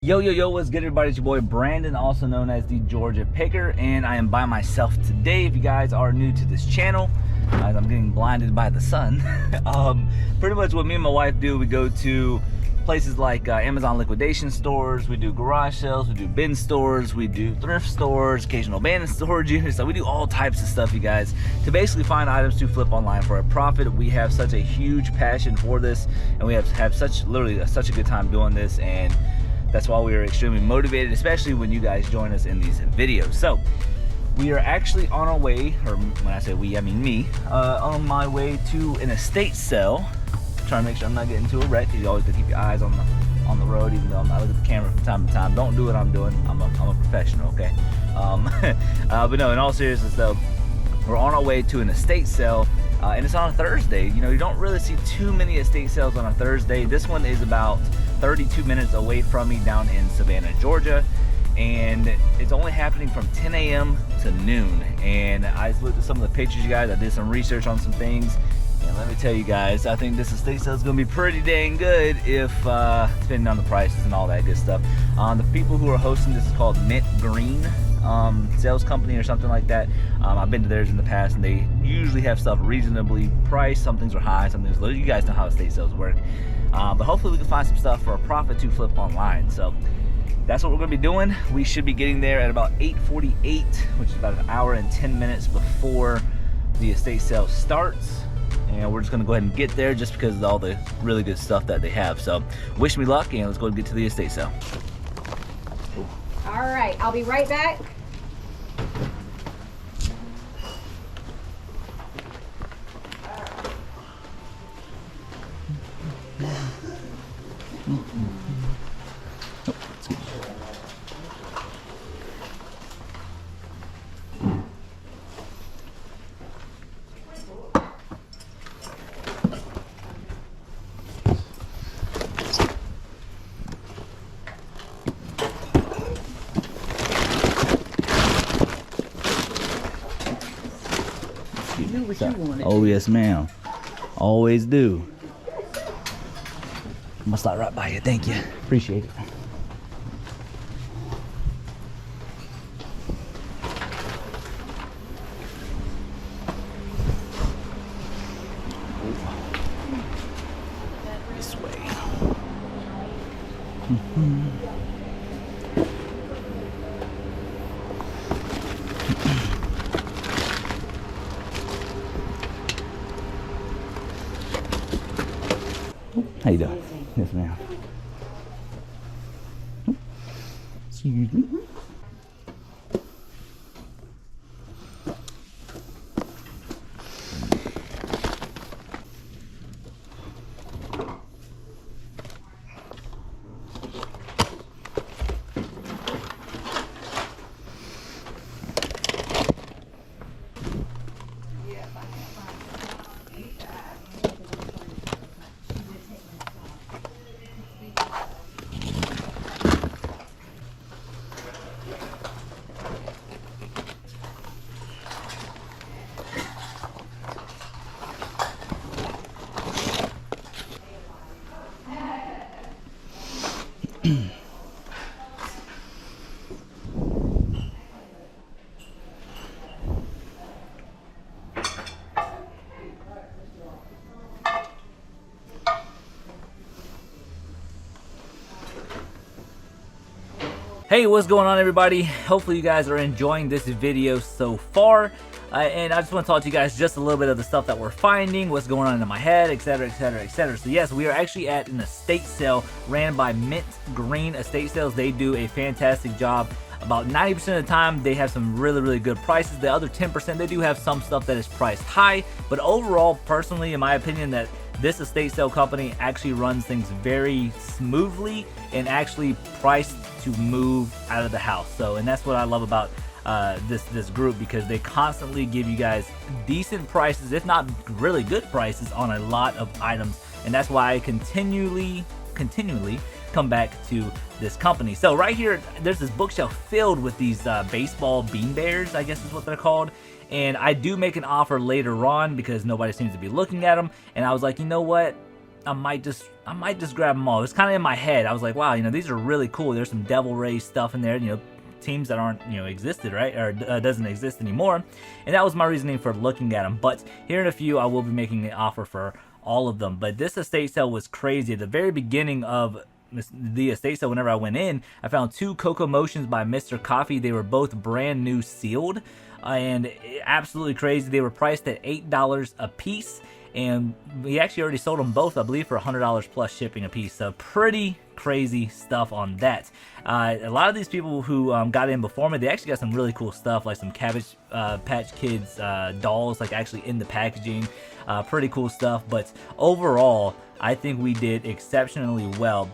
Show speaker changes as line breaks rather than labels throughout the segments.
Yo, what's good, everybody? It's your boy Brandon, also known as the Georgia Picker, and I am by myself today. If you guys are new to this channel, as I'm getting blinded by the sun, pretty much what me and my wife do, we go to places like Amazon liquidation stores, we do garage sales, we do bin stores, we do thrift stores, occasional abandoned storage units. So we do all types of stuff, you guys, to basically find items to flip online for a profit. We have such a huge passion for this, and we have such a good time doing this, and that's why we are extremely motivated, especially when you guys join us in these videos. So we are actually on our way, or when I say we, I mean me, on my way to an estate sale. Trying to make sure I'm not getting into a wreck, because you always got to keep your eyes on the road, even though I look at the camera from time to time. Don't do what I'm doing. I'm a professional, okay? But no, in all seriousness though, we're on our way to an estate sale, and it's on a Thursday. You know, you don't really see too many estate sales on a Thursday. This one is about 32 minutes away from me, down in Savannah, Georgia, and it's only happening from 10 a.m. to noon. And I looked at some of the pictures, you guys. I did some research on some things, and let me tell you guys, I think this estate sale is going to be pretty dang good, if depending on the prices and all that good stuff. The people who are hosting this is called Mint Green sales company or something like that. I've been to theirs in the past, and they usually have stuff reasonably priced. Some things are high, some things low. You guys know how estate sales work. But hopefully we can find some stuff for a profit to flip online. So that's what we're going to be doing. We should be getting there at about 8:48, which is about an hour and 10 minutes before the estate sale starts. And we're just going to go ahead and get there, just because of all the really good stuff that they have. So wish me luck, and let's go and get to the estate sale.
All right, I'll be right back.
Oh yes, ma'am. Always do. I'm gonna stop right by you. Thank you. Appreciate it. This way. How you doing? Yes, ma'am. Excuse me. Hey, what's going on, everybody? Hopefully you guys are enjoying this video so far, and I just want to talk to you guys just a little bit of the stuff that we're finding, what's going on in my head, etc, etc, etc. So yes, we are actually at an estate sale ran by Mint Green Estate Sales. They do a fantastic job. About 90% of the time they have some really good prices. The other 10%, they do have some stuff that is priced high, but overall, personally, in my opinion, that this estate sale company actually runs things very smoothly and actually priced to move out of the house. So, and that's what I love about this group, because they constantly give you guys decent prices, if not really good prices, on a lot of items, and that's why I continually come back to this company. So right here, there's this bookshelf filled with these baseball bean bears, I guess is what they're called. And I do make an offer later on because nobody seems to be looking at them. And I was like, you know what? I might just grab them all. It's kind of in my head. I was like, wow, you know, these are really cool. There's some Devil Ray stuff in there, you know, teams that aren't, you know, existed, right, or doesn't exist anymore. And that was my reasoning for looking at them. But here in a few, I will be making an offer for all of them. But this estate sale was crazy. At the very beginning of the estate sale, whenever I went in, I found 2 Cocoa Motions by Mr. Coffee. They were both brand new sealed, and absolutely crazy. They were priced at $8 a piece, and we actually already sold them both, I believe, for $100 plus shipping a piece. So pretty crazy stuff on that. A lot of these people who got in before me, they actually got some really cool stuff, like some Cabbage Patch Kids dolls, like actually in the packaging. Pretty cool stuff. But overall, I think we did exceptionally well.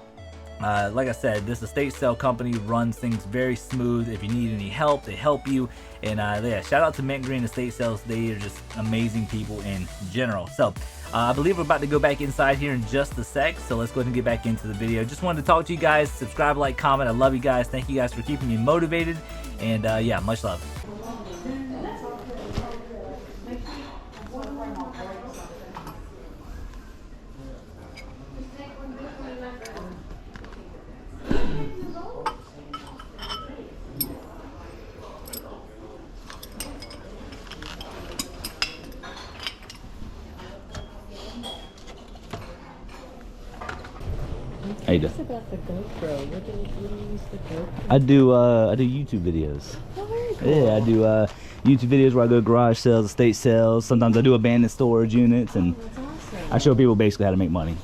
Like I said, this estate sale company runs things very smooth. If you need any help, they help you. And yeah, shout out to Mint Green Estate Sales. They are just amazing people in general. So I believe we're about to go back inside here in just a sec. So let's go ahead and get back into the video. Just wanted to talk to you guys. Subscribe, like, comment. I love you guys. Thank you guys for keeping me motivated. And yeah, much love. How you doing?
What's about the GoPro? What do you use the GoPro?
I do YouTube videos.
Oh, very cool.
Yeah, I do YouTube videos where I go to garage sales, estate sales. Sometimes I do abandoned storage units, and
That's awesome.
I show people basically how to make money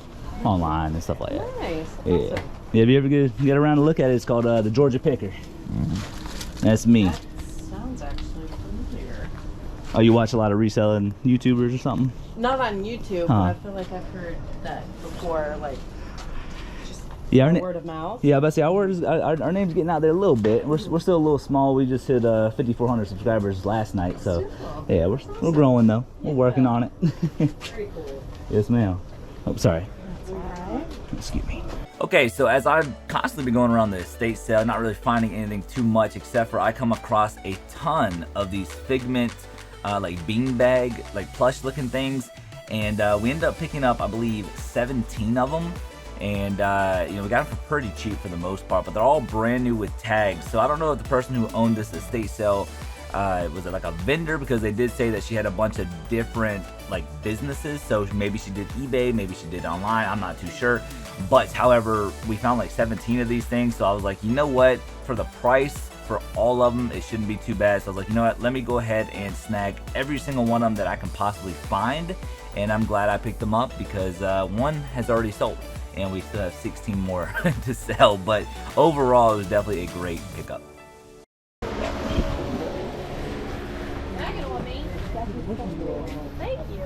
online and stuff like that.
Nice.
Yeah.
Awesome.
Yeah, if you ever get around to look at it, it's called the Georgia Picker. That's me.
That sounds actually familiar.
Oh, you watch a lot of reselling YouTubers or something?
Not on YouTube, but I feel like I've heard that before, like just
Yeah,
word of mouth.
Yeah, but see, our name's getting out there a little bit. We're still a little small. We just hit 5,400 subscribers last night, so yeah, we're growing though. We're working on it.
Very cool.
Yes, ma'am. Oh, sorry.
That's all right.
Excuse me. Okay, so as I've constantly been going around the estate sale, not really finding anything too much, except for I come across a ton of these Figment like beanbag, like plush looking things, and we ended up picking up, I believe, 17 of them. And you know, we got them for pretty cheap for the most part, but they're all brand new with tags. So I don't know if the person who owned this estate sale was it like a vendor, because they did say that she had a bunch of different like businesses. So maybe she did eBay, maybe she did online, I'm not too sure. But however, we found like 17 of these things, so I was like, you know what, for the price for all of them, it shouldn't be too bad. So I was like, you know what, let me go ahead and snag every single one of them that I can possibly find. And I'm glad I picked them up, because one has already sold and we still have 16 more to sell. But overall, it was definitely a great pickup.
Thank you.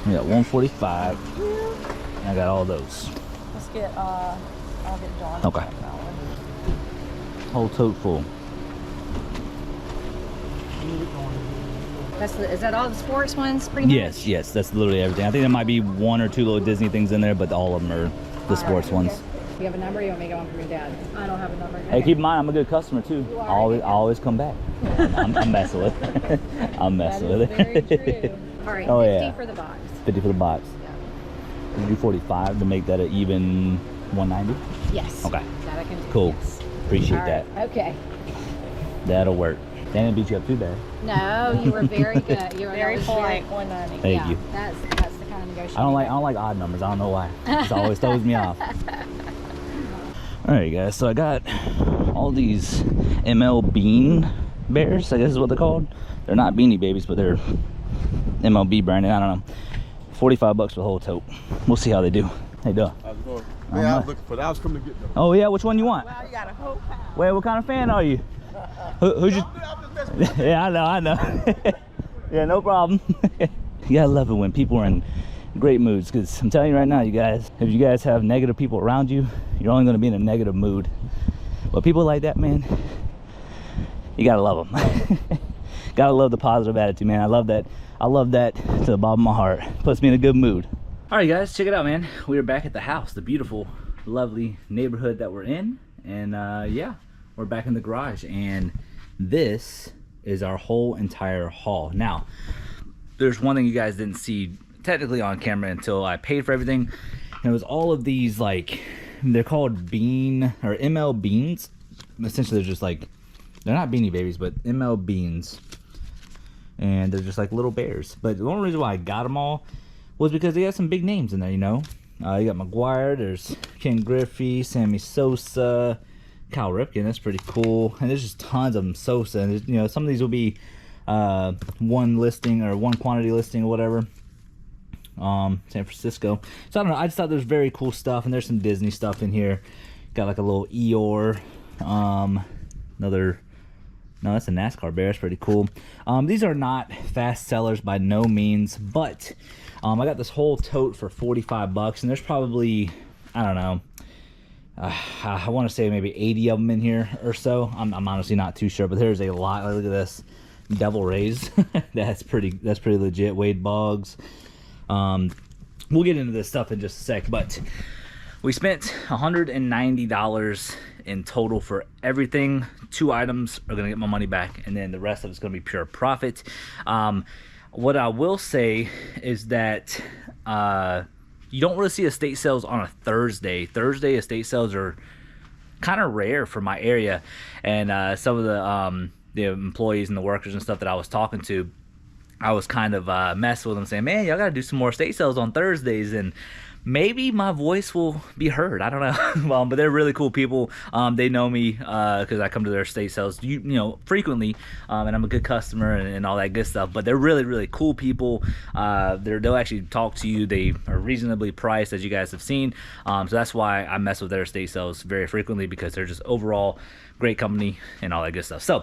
We got 145. I got all those.
Let's get I'll get John.
Okay. Whole tote full.
Is that all the sports ones, pretty much?
Yes, yes, that's literally everything. I think there might be 1 or 2 little Disney things in there, but all of them are the sports ones.
Okay. You have a number? You want me to get one from your dad? I don't have a number.
Hey, keep in mind, I'm a good customer too. I always come back. I'm messing with it. I'm messing with it.
Very true.
All right,
Oh,
50
yeah.
for the box.
50 for the box.
Yeah.
Can you do 45 to make that an even 190?
Yes.
Okay.
That I can do.
Cool.
Yes.
Appreciate
All
that.
right. Okay.
That'll work. They didn't beat you up too bad.
No, you were very good. You were
Very
always
polite. 190.
Thank you.
That's the kind of negotiation.
I don't like odd numbers. I don't know why. It always throws me off. All right, guys. So I got all these ML Bean Bears, I guess is what they're called. They're not Beanie Babies, but they're MLB branded. I don't know. 45 bucks for the whole tote. We'll see how they do. Hey, duh.
How's it going? Yeah, I was looking for that. I was coming to get them.
Oh yeah, which one you want?
Wow, you got a whole pack.
Wait, what kind of fan are you? Who's you? Yeah, I know. Yeah, no problem. You gotta love it when people are in great moods, because I'm telling you right now, you guys, if you guys have negative people around you, you're only gonna be in a negative mood. But people like that, man, you gotta love them. Gotta love the positive attitude, man. I love that. I love that to the bottom of my heart. Puts me in a good mood. All right, guys, check it out, man. We are back at the house, the beautiful, lovely neighborhood that we're in. And yeah, we're back in the garage. And this is our whole entire haul. Now, there's one thing you guys didn't see technically on camera until I paid for everything. And it was all of these, like, they're called bean or ML beans. Essentially, they're just like, they're not Beanie Babies, but ML beans. And they're just like little bears. But the only reason why I got them all was because they had some big names in there, you know. You got McGuire, there's Ken Griffey, Sammy Sosa, Kyle Ripken. That's pretty cool. And there's just tons of them. Sosa, and you know, some of these will be one listing or one quantity listing or whatever. San Francisco. So I don't know. I just thought there was very cool stuff, and there's some Disney stuff in here. Got like a little Eeyore. Another. No, that's a NASCAR bear. It's pretty cool. These are not fast sellers by no means, but I got this whole tote for 45 bucks, and there's probably, I don't know, I want to say maybe 80 of them in here or so. I'm honestly not too sure, but there's a lot. Look at this, Devil Rays. that's pretty legit. Wade Boggs. We'll get into this stuff in just a sec, but we spent $190 in total for everything. 2 items are gonna get my money back, and then the rest of it's gonna be pure profit. What I will say is that you don't really see estate sales on a Thursday. Thursday estate sales are kind of rare for my area, and some of the employees and the workers and stuff that I was talking to, I was kind of messing with them, saying, man, y'all gotta do some more estate sales on Thursdays, and maybe my voice will be heard. I don't know. But they're really cool people. They know me because I come to their estate sales, you know, frequently, and I'm a good customer and all that good stuff. But they're really, really cool people. They'll actually talk to you. They are reasonably priced, as you guys have seen. So that's why I mess with their estate sales very frequently, because they're just overall great company and all that good stuff. So,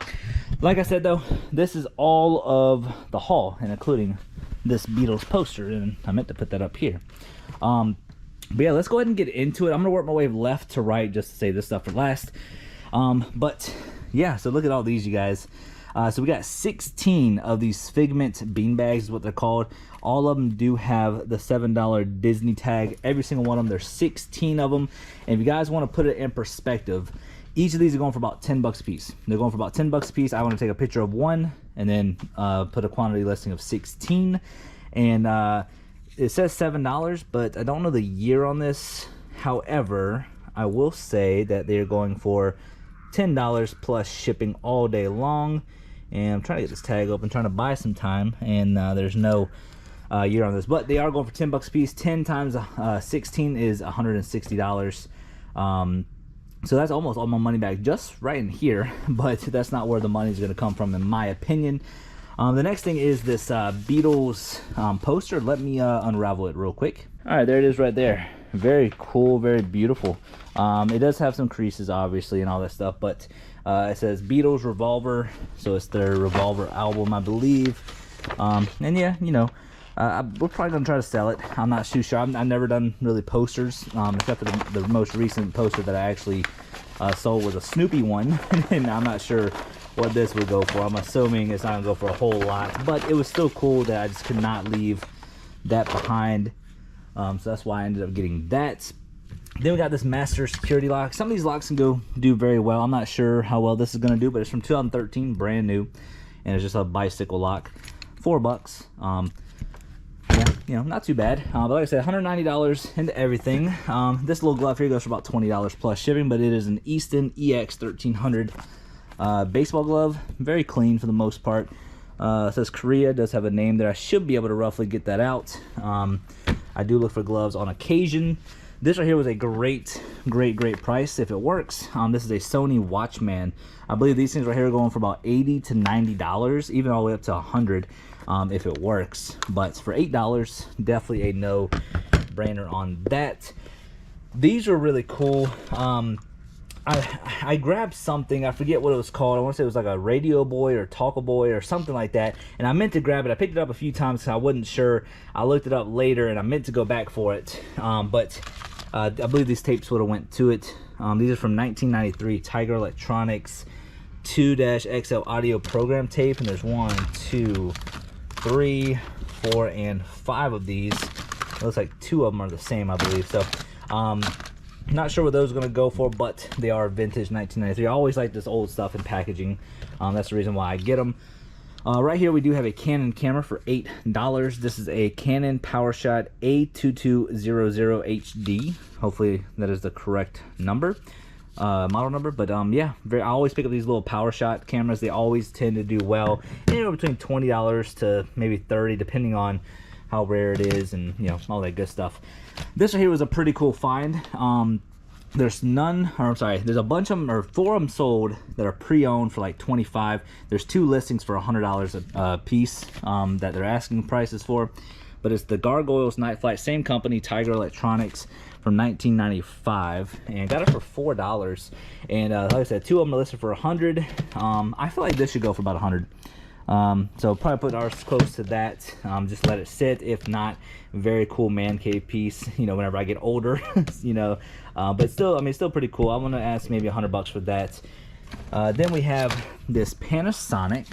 like I said, though, this is all of the haul, and including this Beatles poster, and I meant to put that up here. But yeah, let's go ahead and get into it. I'm gonna work my way left to right just to save this stuff for last. But yeah, so look at all these, you guys. So we got 16 of these Figment beanbags is what they're called. All of them do have the $7 Disney tag. Every single one of them. There's 16 of them. And if you guys want to put it in perspective, each of these are going for about 10 bucks a piece. They're going for about 10 bucks a piece. I want to take a picture of one and then put a quantity listing of 16. And it says $7, but I don't know the year on this. However, I will say that they're going for $10 plus shipping all day long. And I'm trying to get this tag open, trying to buy some time, and there's no year on this. But they are going for 10 bucks a piece. 10 times 16 is $160. So that's almost all my money back just right in here, but that's not where the money's going to come from, in my opinion. The next thing is this Beatles poster. Let me unravel it real quick. All right, there it is right there. Very cool, very beautiful. It does have some creases, obviously, and all that stuff, but it says Beatles Revolver, so it's their Revolver album, I believe. And yeah, you know, we're probably gonna try to sell it. I'm not too sure. I've never done really posters, except for the most recent poster that I actually sold was a Snoopy one, and I'm not sure what this would go for. I'm assuming it's not gonna go for a whole lot, but it was still cool that I just could not leave that behind. So that's why I ended up getting that. Then we got this master security lock. Some of these locks can do very well. I'm not sure how well this is gonna do, but it's from 2013, brand new, and it's just a bicycle lock. $4. Yeah, you know, not too bad. But like I said, $190 into everything. This little glove here goes for about $20 plus shipping, but it is an Easton EX 1300 baseball glove. Very clean for the most part. It says Korea, does have a name there. I should be able to roughly get that out. I do look for gloves on occasion. This right here was a great price if it works. This is a Sony Watchman. I believe these things right here are going for about $80 to $90, even all the way up to $100 if it works. But for $8, definitely a no-brainer on that. These are really cool. I grabbed something, I forget what it was called. I want to say it was like a Radio Boy or Talk Boy or something like that. And I meant to grab it. I picked it up a few times because I wasn't sure. I looked it up later and I meant to go back for it. But I believe these tapes would have went to it. These are from 1993, Tiger Electronics 2-XL audio program tape, and there's 1, 2, 3, 4, and 5 of these. It looks like 2 of them are the same, I believe. So not sure what those are going to go for, but they are vintage 1993. I always like this old stuff in packaging. That's the reason why I get them. Right here we do have a Canon camera for $8. This is a Canon PowerShot A2200 HD. Hopefully that is the correct number, model number. But yeah, I always pick up these little PowerShot cameras. They always tend to do well, anywhere between $20 to maybe $30, depending on how rare it is and, you know, all that good stuff. This right here was a pretty cool find. There's none, or I'm sorry, there's a bunch of them, or 4 of them sold that are pre-owned for like $25. There's 2 listings for $100 a piece that they're asking prices for. But it's the Gargoyles Night Flight, same company, Tiger Electronics, from 1995, and got it for $4. And like I said, 2 of them are listed for $100. I feel like this should go for about $100. So probably put ours close to that. Just let it sit. If not, very cool man cave piece, you know, whenever I get older. You know, but still, I mean, still pretty cool. I want to ask maybe $100 for that. Then we have this Panasonic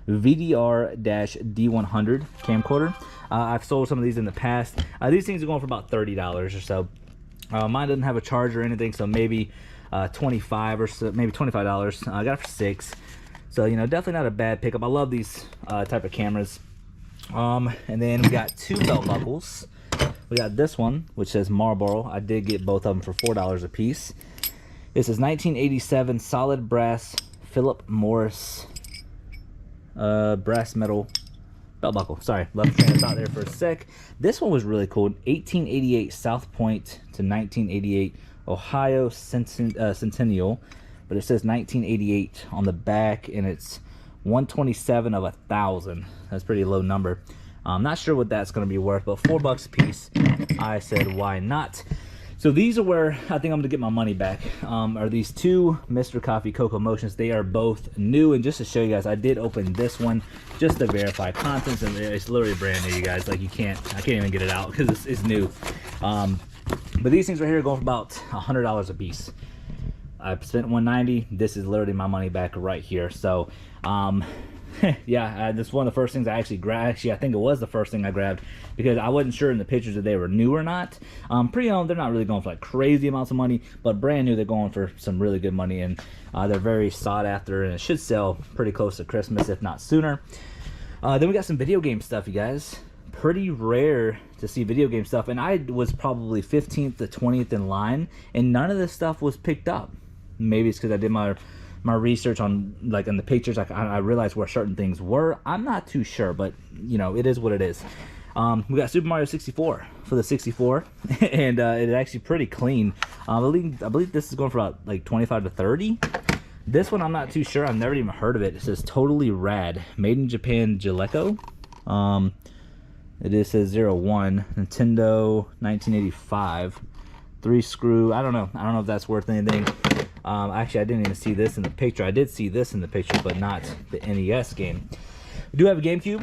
VDR-D100 camcorder. I've sold some of these in the past. These things are going for about $30 or so. Mine doesn't have a charger or anything, so maybe 25 or so, maybe $25. I got it for $6. So, you know, definitely not a bad pickup. I love these type of cameras. And then we got 2 belt buckles. We got this one, which says Marlboro. I did get both of them for $4 a piece. This is 1987 solid brass Philip Morris brass metal belt buckle. Sorry, left train of thought there for a sec. This one was really cool. 1888 South Point to 1988 Ohio Centennial. But it says 1988 on the back, and it's 127 of 1,000. That's a pretty low number. I'm not sure what that's going to be worth, but $4 a piece. I said, why not? So these are where I think I'm going to get my money back. Are these 2 Mr. Coffee Cocoa Motions. They are both new, and just to show you guys, I did open this one just to verify contents, and it's literally brand new, you guys. Like, I can't even get it out because it's new. But these things right here are going for about $100 a piece. I spent $190. This is literally my money back right here. So, yeah, this is one of the first things I actually grabbed. Actually, I think it was the first thing I grabbed because I wasn't sure in the pictures if they were new or not. Pre-owned, they're not really going for like crazy amounts of money, but brand new, they're going for some really good money, and they're very sought after, and it should sell pretty close to Christmas, if not sooner. Then we got some video game stuff, you guys. Pretty rare to see video game stuff, and I was probably 15th to 20th in line, and none of this stuff was picked up. Maybe it's because I did my research on, like, in the pictures, I realized where certain things were. I'm not too sure, but, you know, it is what it is. We got Super Mario 64 for the 64, and it's actually pretty clean. I believe this is going for about, like, 25 to 30. This one, I'm not too sure. I've never even heard of it. It says Totally Rad. Made in Japan, Jaleco. It says 01. Nintendo, 1985. 3-screw. I don't know if that's worth anything. Actually, I didn't even see this in the picture. I did see this in the picture, but not the NES game. We do have a GameCube.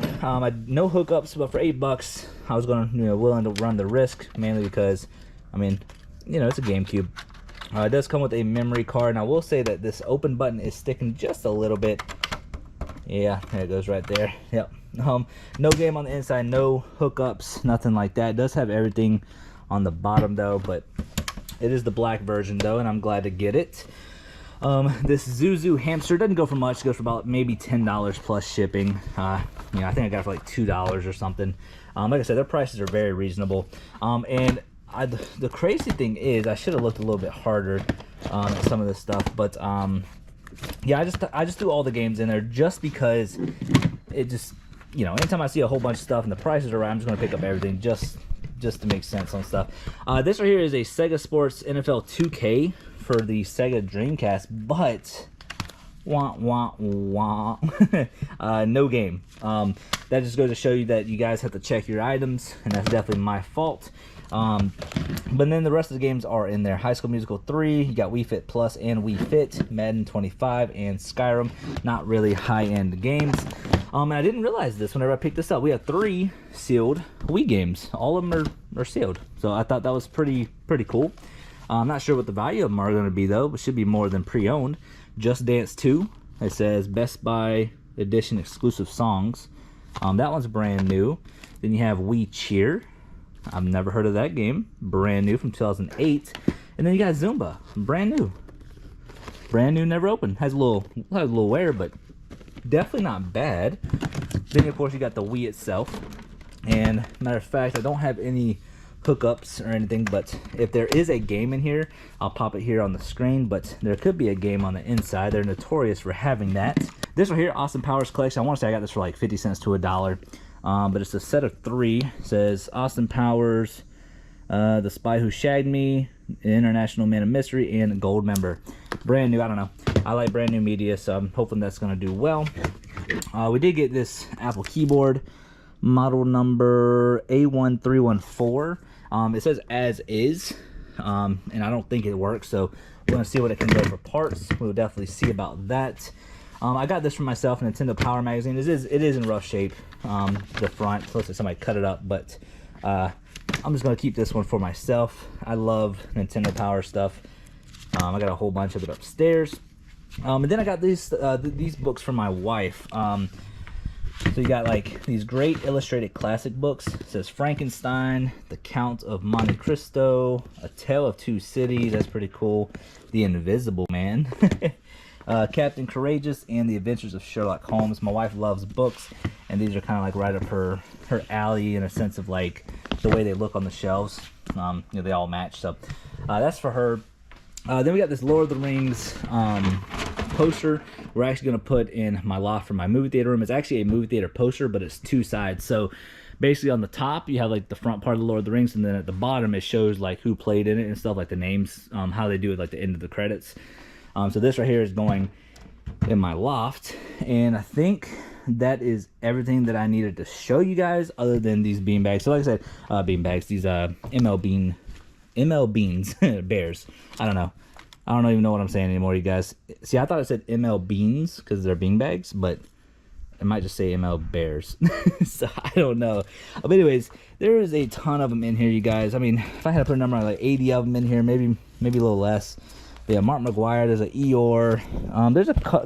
No hookups, but for $8, I was willing to run the risk, mainly because, I mean, you know, it's a GameCube. It does come with a memory card, and I will say that this open button is sticking just a little bit. Yeah, there it goes right there. Yep. No game on the inside, no hookups, nothing like that. It does have everything on the bottom though, but it is the black version though, and I'm glad to get it. This Zuzu hamster doesn't go for much. It goes for about maybe $10 plus shipping. You know, I think I got it for like $2 or something. Like I said, their prices are very reasonable. And the crazy thing is, I should have looked a little bit harder at some of this stuff, but yeah, I just threw all the games in there just because it just, you know, anytime I see a whole bunch of stuff and the prices are right, I'm just gonna pick up everything just to make sense on stuff. This right here is a Sega Sports NFL 2K for the Sega Dreamcast, but no game. That just goes to show you that you guys have to check your items, and that's definitely my fault. But then the rest of the games are in there. High School Musical 3, you got Wii Fit Plus and Wii Fit, Madden 25, and Skyrim. Not really high-end games. And I didn't realize this whenever I picked this up. We have 3 sealed Wii games. All of them are sealed. So I thought that was pretty cool. I'm not sure what the value of them are going to be though. It should be more than pre-owned. Just Dance 2. It says Best Buy Edition exclusive songs. That one's brand new. Then you have Wii Cheer. I've never heard of that game. Brand new from 2008. And then you got Zumba. Brand new. Brand new, never opened. Has a little wear, but definitely not bad. Then of course you got the Wii itself. And matter of fact, I don't have any hookups or anything, but if there is a game in here, I'll pop it here on the screen. But there could be a game on the inside. They're notorious for having that. This right here, Austin Powers Collection. I want to say I got this for like 50 cents to $1. But it's a set of 3. It says Austin Powers, The Spy Who Shagged Me, International Man of Mystery, and Gold Member. Brand new. I don't know. I like brand new media, so I'm hoping that's going to do well. We did get this Apple keyboard, model number A1314. It says as is, and I don't think it works, so we're going to see what it can go for parts. We'll definitely see about that. I got this for myself, Nintendo Power Magazine. It is in rough shape, the front. Looks like somebody cut it up, but I'm just going to keep this one for myself. I love Nintendo Power stuff. I got a whole bunch of it upstairs. And then I got these books for my wife. So you got like these great illustrated classic books. It says Frankenstein, The Count of Monte Cristo, A Tale of Two Cities. That's pretty cool. The Invisible Man. Captain Courageous, and The Adventures of Sherlock Holmes. My wife loves books, and these are kind of like right up her alley in a sense of like the way they look on the shelves. You know, they all match, so that's for her. Then we got this Lord of the Rings poster. We're actually going to put in my loft for my movie theater room. It's actually a movie theater poster, but it's 2 sides. So basically on the top you have like the front part of the Lord of the Rings, and then at the bottom it shows like who played in it and stuff, like the names, how they do it, like the end of the credits. So this right here is going in my loft, and I think that is everything that I needed to show you guys other than these bean bags. So like I said, bean bags, these ML beans, bears. I don't even know what I'm saying anymore, you guys. See, I thought it said ML beans because they're bean bags, but it might just say ML bears. So I don't know. But anyways, there is a ton of them in here, you guys. I mean, if I had to put a number on, like 80 of them in here, maybe a little less. But yeah, Mark McGuire, there's an Eeyore.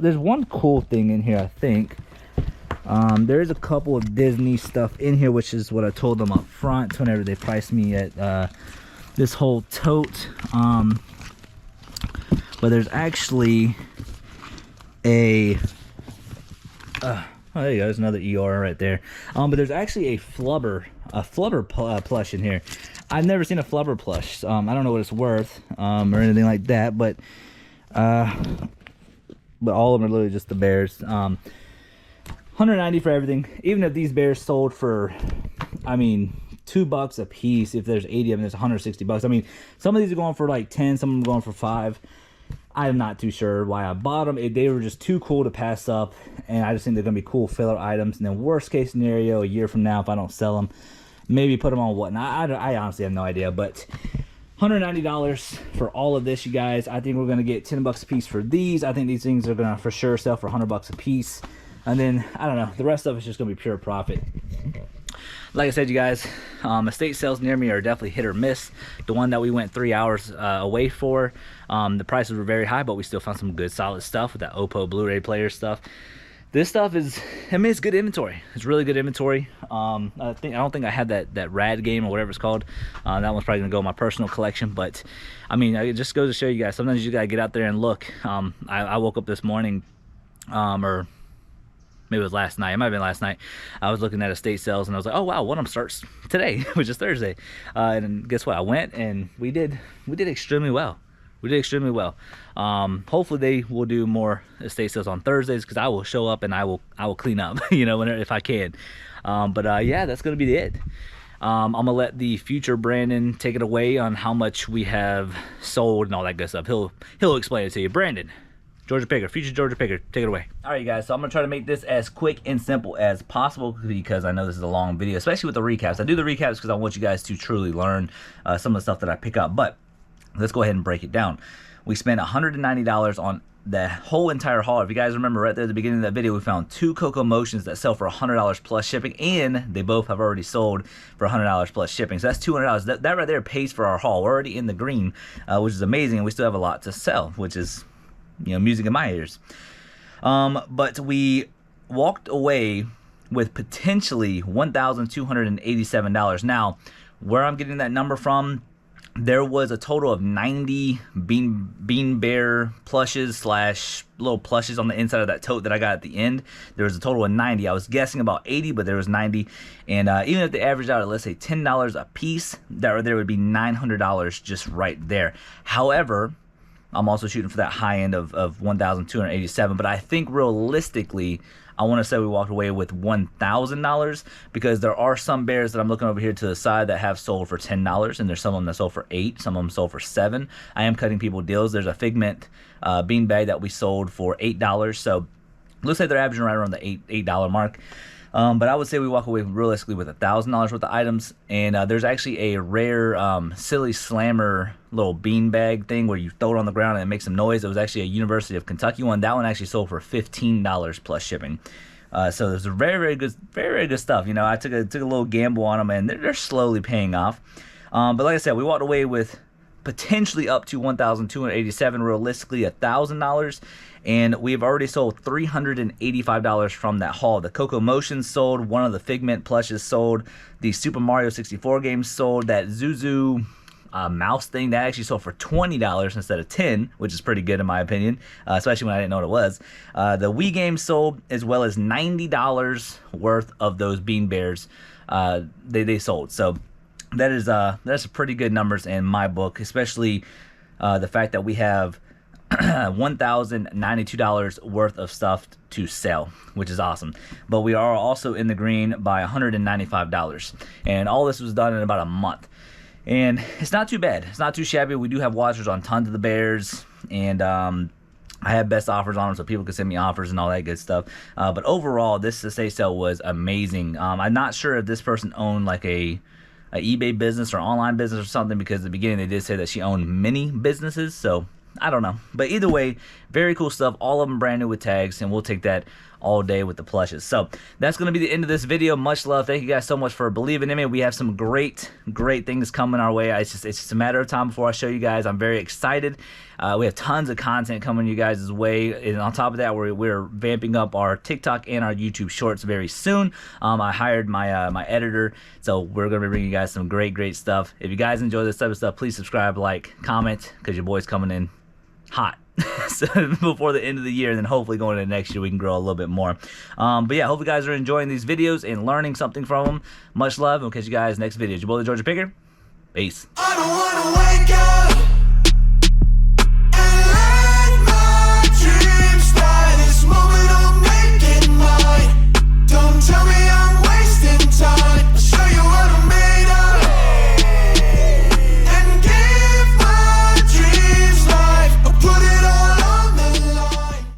There's one cool thing in here, I think. There's a couple of Disney stuff in here, which is what I told them up front whenever they priced me at this whole tote. But there's actually a oh, there you go, there's another Eeyore right there. But there's actually a Flubber plush in here. I've never seen a Flubber plush. I don't know what it's worth or anything like that, but all of them are literally just the bears. $190 for everything. Even if these bears sold for, I mean, $2 a piece, if there's 80 of them, there's $160. I mean, some of these are going for like 10, some of them are going for 5. I'm not too sure why I bought them. They were just too cool to pass up, and I just think they're gonna be cool filler items. And then worst case scenario, a year from now, if I don't sell them, maybe put them on whatnot. I honestly have no idea, but $190 for all of this, you guys. I think we're gonna get $10 a piece for these. I think these things are gonna for sure sell for $100 a piece, and then I don't know, the rest of it's just gonna be pure profit. Like I said, you guys, estate sales near me are definitely hit or miss. The one that we went 3 hours away for, the prices were very high, but we still found some good solid stuff with that Oppo Blu-ray player stuff. This stuff is, I mean, it's good inventory. It's really good inventory. I don't think I had that Rad game or whatever it's called. That one's probably gonna go in my personal collection. But I mean, it just goes to show you guys, sometimes you gotta get out there and look. I woke up this morning, or maybe it was last night. It might have been last night. I was looking at estate sales and I was like, oh wow, one of them starts today, which is Thursday. And guess what? I went and we did extremely well. We did extremely well. Hopefully they will do more estate sales on Thursdays, because I will show up and I will clean up, you know, whenever, if I can. Yeah, that's gonna be it. I'm gonna let the future Brandon take it away on how much we have sold and all that good stuff. He'll explain it to you. Brandon, Georgia Picker, future Georgia Picker, take it away. All right, you guys, so I'm gonna try to make this as quick and simple as possible, because I know this is a long video, especially with the recaps. I do the recaps because I want you guys to truly learn some of the stuff that I pick up, but let's go ahead and break it down. We spent $190 on the whole entire haul. If you guys remember right there at the beginning of that video, we found 2 Coco Motions that sell for $100 plus shipping, and they both have already sold for $100 plus shipping. So that's $200. That right there pays for our haul. We're already in the green, which is amazing, and we still have a lot to sell, which is, you know, music in my ears. But we walked away with potentially $1,287. Now, where I'm getting that number from, there was a total of 90 Bean Bear plushes slash little plushes on the inside of that tote that I got at the end. There was a total of 90. I was guessing about 80, but there was 90. And even if they averaged out at, let's say, $10 a piece, that there would be $900 just right there. However, I'm also shooting for that high end of 1,287, but I think realistically, I want to say we walked away with $1,000, because there are some bears that I'm looking over here to the side that have sold for $10, and there's some of them that sold for $8, some of them sold for $7. I am cutting people deals. There's a Figment bean bag that we sold for $8, so looks like they're averaging right around the $8 mark. But I would say we walk away realistically with $1,000 worth of items. And there's actually a rare Silly Slammer little bean bag thing where you throw it on the ground and it makes some noise. It was actually a University of Kentucky one. That one actually sold for $15 plus shipping. So there's very good stuff. You know, I took a little gamble on them, and they're slowly paying off. But like I said, we walked away with potentially up to $1,287, realistically $1,000, and we've already sold $385 from that haul. The Coco Motions sold, one of the Figment plushes sold, the Super Mario 64 games sold, that Zuzu mouse thing that actually sold for $20 instead of $10, which is pretty good in my opinion, especially when I didn't know what it was. The Wii games sold, as well as $90 worth of those Bean Bears they sold. So that's pretty good numbers in my book, especially the fact that we have $1,092 worth of stuff to sell, which is awesome. But we are also in the green by $195, and all this was done in about a month. And it's not too bad. It's not too shabby. We do have watchers on tons of the bears, and I have best offers on them, so people can send me offers and all that good stuff. But overall, this estate sale was amazing. I'm not sure if this person owned like a eBay business or online business or something, because at the beginning they did say that she owned many businesses, so I don't know. But either way, very cool stuff. All of them brand new with tags, and we'll take that all day with the plushes. So that's going to be the end of this video. Much love. Thank you guys so much for believing in me. We have some great things coming our way. It's just a matter of time before I show you guys. I'm very excited. We have tons of content coming you guys' way, and on top of that, we're vamping up our TikTok and our YouTube Shorts very soon. I hired my editor, so we're going to be bringing you guys some great stuff. If you guys enjoy this type of stuff, please subscribe, like, comment, because your boy's coming in hot. So before the end of the year, and then hopefully going into next year we can grow a little bit more. But yeah, hope you guys are enjoying these videos and learning something from them. Much love, and we'll catch you guys next video. It's your boy, the Georgia Picker. Peace. I don't wanna wake up.